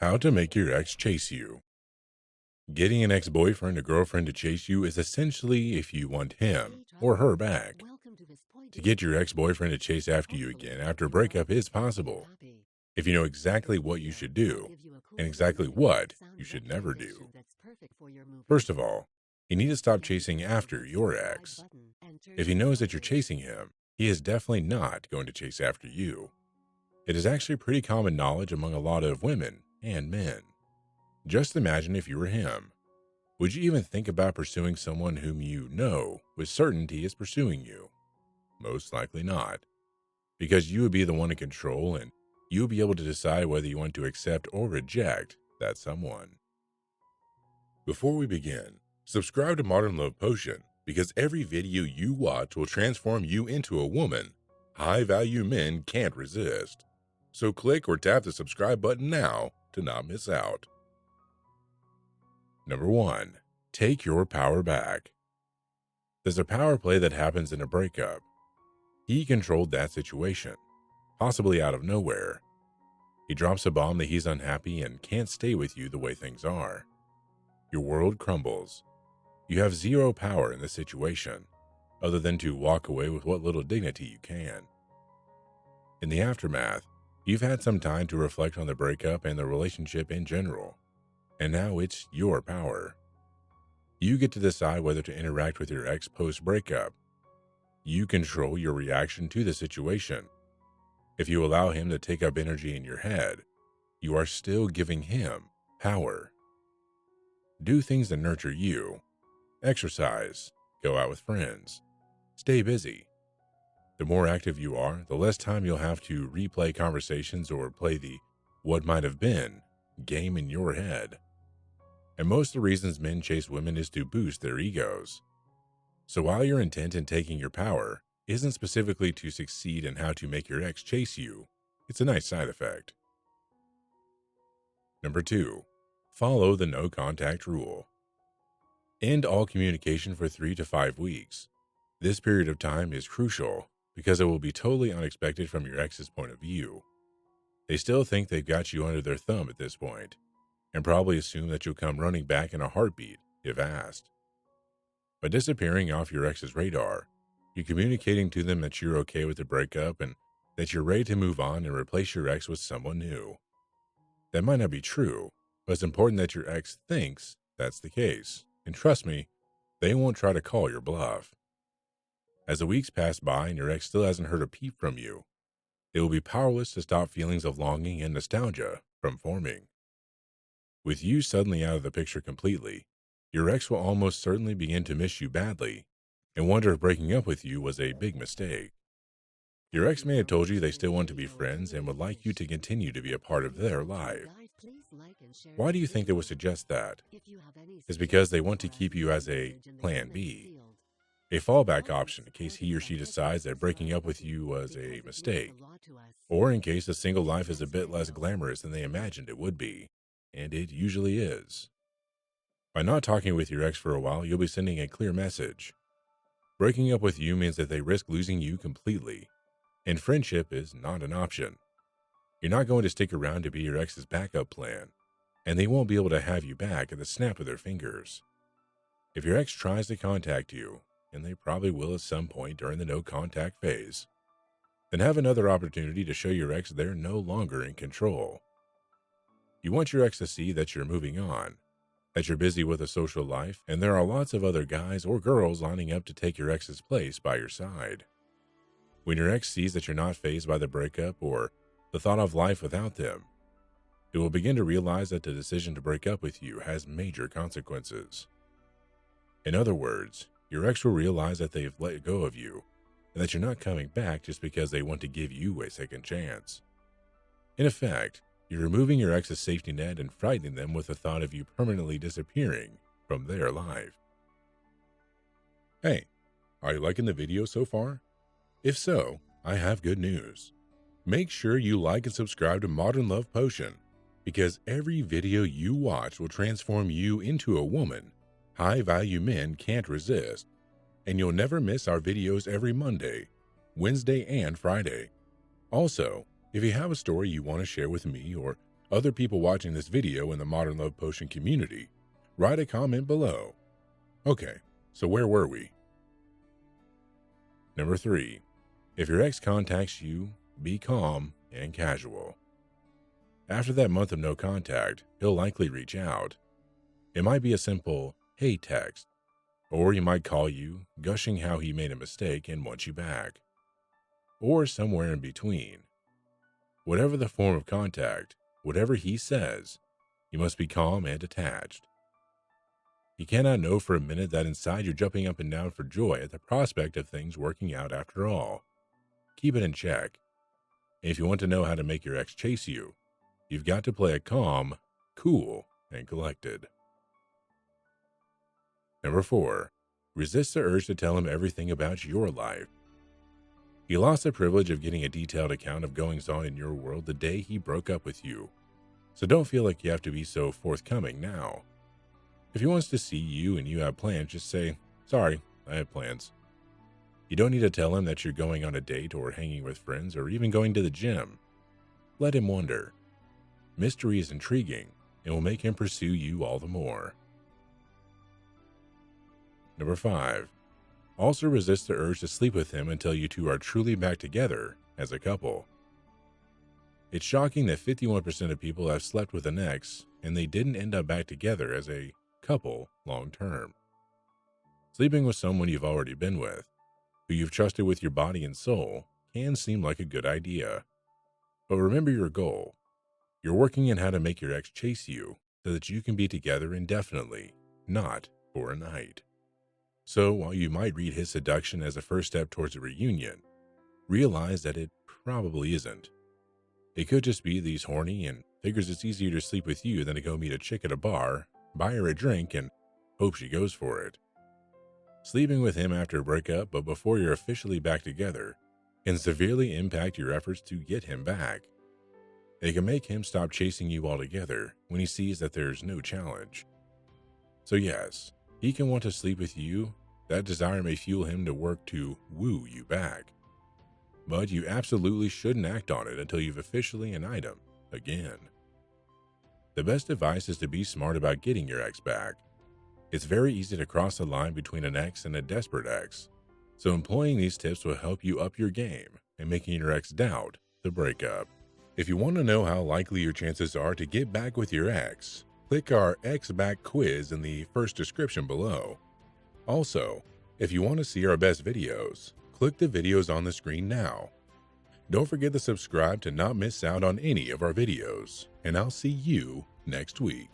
How to make your ex chase you. Getting an ex-boyfriend or girlfriend to chase you is essentially if you want him or her back. To get your ex-boyfriend to chase after you again after a breakup is possible if you know exactly what you should do and exactly what you should never do. First of all, you need to stop chasing after your ex. If he knows that you're chasing him, he is definitely not going to chase after you. It is actually pretty common knowledge among a lot of women and men. Just imagine if you were him. Would you even think about pursuing someone whom you know with certainty is pursuing you? Most likely not, because you would be the one in control and you would be able to decide whether you want to accept or reject that someone. Before we begin, subscribe to Modern Love Potion because every video you watch will transform you into a woman high-value men can't resist. So click or tap the subscribe button now to not miss out. Number 1. Take your power back. There's a power play that happens in a breakup. He controlled that situation, possibly out of nowhere. He drops a bomb that he's unhappy and can't stay with you the way things are. Your world crumbles. You have zero power in the situation, other than to walk away with what little dignity you can. In the aftermath, you've had some time to reflect on the breakup and the relationship in general. And now it's your power. You get to decide whether to interact with your ex post-breakup. You control your reaction to the situation. If you allow him to take up energy in your head, you are still giving him power. Do things that nurture you. Exercise. Go out with friends. Stay busy. The more active you are, the less time you'll have to replay conversations or play the what might have been game in your head. And most of the reasons men chase women is to boost their egos. So while your intent in taking your power isn't specifically to succeed in how to make your ex chase you, it's a nice side effect. Number 2. Follow the no contact rule. End all communication for 3 to 5 weeks. This period of time is crucial because it will be totally unexpected from your ex's point of view. They still think they've got you under their thumb at this point, and probably assume that you'll come running back in a heartbeat if asked. By disappearing off your ex's radar, you're communicating to them that you're okay with the breakup and that you're ready to move on and replace your ex with someone new. That might not be true, but it's important that your ex thinks that's the case, and trust me, they won't try to call your bluff. As the weeks pass by and your ex still hasn't heard a peep from you, it will be powerless to stop feelings of longing and nostalgia from forming. With you suddenly out of the picture completely, your ex will almost certainly begin to miss you badly and wonder if breaking up with you was a big mistake. Your ex may have told you they still want to be friends and would like you to continue to be a part of their life. Why do you think they would suggest that? It's because they want to keep you as a plan B, a fallback option in case he or she decides that breaking up with you was a mistake, or in case a single life is a bit less glamorous than they imagined it would be. And it usually is. By not talking with your ex for a while, you'll be sending a clear message. Breaking up with you means that they risk losing you completely, and friendship is not an option. You're not going to stick around to be your ex's backup plan, and they won't be able to have you back at the snap of their fingers. If your ex tries to contact you, and they probably will at some point during the no contact phase, then have another opportunity to show your ex they're no longer in control. You want your ex to see that you're moving on, that you're busy with a social life, and there are lots of other guys or girls lining up to take your ex's place by your side. When your ex sees that you're not fazed by the breakup or the thought of life without them, it will begin to realize that the decision to break up with you has major consequences. In other words, your ex will realize that they've let go of you and that you're not coming back just because they want to give you a second chance. In effect, you're removing your ex's safety net and frightening them with the thought of you permanently disappearing from their life. Hey, are you liking the video so far? If so, I have good news. Make sure you like and subscribe to Modern Love Potion because every video you watch will transform you into a woman high-value men can't resist, and you'll never miss our videos every Monday, Wednesday, and Friday. Also, if you have a story you want to share with me or Other people watching this video in the Modern Love Potion community, write a comment below. Okay, so where were we? Number 3. If your ex contacts you, be calm and casual. After that month of no contact, he'll likely reach out. It might be a simple, "Hey" text, or he might call you, gushing how he made a mistake and wants you back. Or somewhere in between. Whatever the form of contact, whatever he says, you must be calm and detached. You cannot know for a minute that inside you're jumping up and down for joy at the prospect of things working out after all. Keep it in check. And if you want to know how to make your ex chase you, you've got to play it calm, cool, and collected. Number 4. Resist the urge to tell him everything about your life. He lost the privilege of getting a detailed account of goings-on in your world the day he broke up with you. So don't feel like you have to be so forthcoming now. If he wants to see you and you have plans, just say, "Sorry, I have plans." You don't need to tell him that you're going on a date or hanging with friends or even going to the gym. Let him wonder. Mystery is intriguing and will make him pursue you all the more. Number 5. Also resist the urge to sleep with him until you two are truly back together as a couple. It's shocking that 51% of people have slept with an ex and they didn't end up back together as a couple long term. Sleeping with someone you've already been with, who you've trusted with your body and soul, can seem like a good idea. But remember your goal. You're working on how to make your ex chase you so that you can be together indefinitely, not for a night. So while you might read his seduction as a first step towards a reunion, realize that it probably isn't. It could just be that he's horny and figures it's easier to sleep with you than to go meet a chick at a bar, buy her a drink, and hope she goes for it. Sleeping with him after a breakup but before you're officially back together can severely impact your efforts to get him back. It can make him stop chasing you altogether when he sees that there's no challenge. So yes, he can want to sleep with you. That desire may fuel him to work to woo you back. But you absolutely shouldn't act on it until you've officially an item again. The best advice is to be smart about getting your ex back. It's very easy to cross the line between an ex and a desperate ex, so employing these tips will help you up your game and making your ex doubt the breakup. If you want to know how likely your chances are to get back with your ex, click our Ex Back quiz in the first description below. Also, if you want to see our best videos, click the videos on the screen now. Don't forget to subscribe to not miss out on any of our videos, and I'll see you next week.